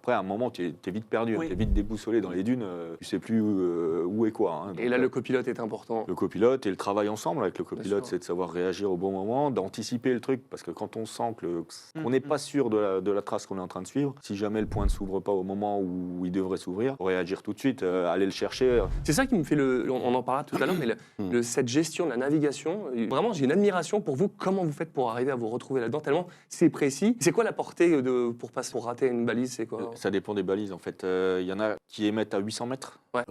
Après, à un moment, tu es vite perdu, tu es vite déboussolé dans les dunes, tu sais plus où est quoi. Et là, le copilote est important. Le copilote et le travail ensemble avec le copilote, c'est de savoir réagir au bon moment, d'anticiper le truc, parce que quand on sent qu'on n'est pas sûr de la trace qu'on est en train de suivre, si jamais le point ne s'ouvre pas au moment où il devrait s'ouvrir, faut réagir tout de suite, aller le chercher. C'est ça qui me fait on en parlera tout à l'heure, mais cette gestion de la navigation, vraiment, j'ai une admiration pour vous. Comment vous faites pour arriver à vous retrouver là-dedans, tellement c'est précis. C'est quoi la portée pour rater une balise, c'est quoi? Ça dépend des balises, en fait. Il y en a qui émettent à 800 mètres. Ouais.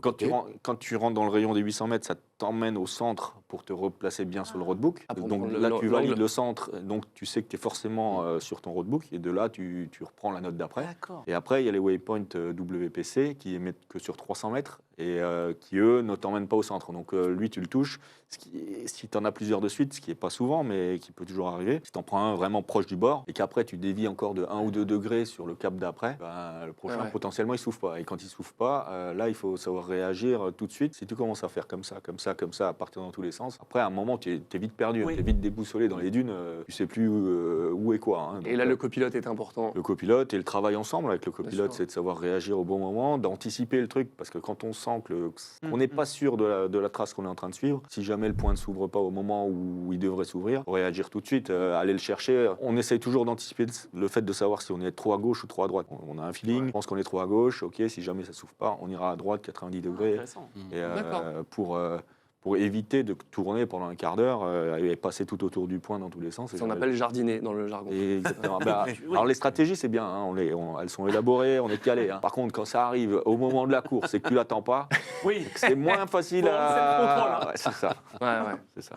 Quand tu rentres dans le rayon des 800 mètres, ça t'emmène au centre pour te replacer bien sur le roadbook. Donc là, tu valides le centre, donc tu sais que tu es forcément sur ton roadbook, et de là, tu reprends la note d'après. Et après, il y a les waypoints WPC qui émettent que sur 300 mètres et qui, eux, ne t'emmènent pas au centre. Donc lui, tu le touches. Si tu en as plusieurs de suite, ce qui n'est pas souvent, mais qui peut toujours arriver, si tu en prends un vraiment proche du bord et qu'après, tu dévies encore de 1 ou 2 degrés sur le cap d'après, le prochain, potentiellement, il ne s'ouvre pas. Et quand il ne s'ouvre pas, là, il faut savoir réagir tout de suite. Si tu commences à faire comme ça, à partir dans tous les sens, après, à un moment, tu es vite perdu, tu es vite déboussolé dans les dunes, tu ne sais plus où est quoi. Et là, le copilote est important. Le copilote et le travail ensemble avec le copilote, c'est de savoir réagir au bon moment, d'anticiper le truc, parce que quand on sent qu'on n'est pas sûr de la trace qu'on est en train de suivre, si jamais le point ne s'ouvre pas au moment où il devrait s'ouvrir, faut réagir tout de suite, aller le chercher. On essaye toujours d'anticiper le fait de savoir si on est trop à gauche ou trop à droite. On a un feeling, on pense qu'on est trop à gauche, ok, si jamais ça ne s'ouvre pas, on ira à droite 90 degrés. Et pour éviter de tourner pendant un quart d'heure et passer tout autour du point dans tous les sens. Ça, on appelle jardiner dans le jargon. Alors les stratégies, c'est bien, elles sont élaborées, on est calé. Par contre, quand ça arrive au moment de la course et que tu l'attends pas, c'est moins facile à... C'est ça. C'est ça.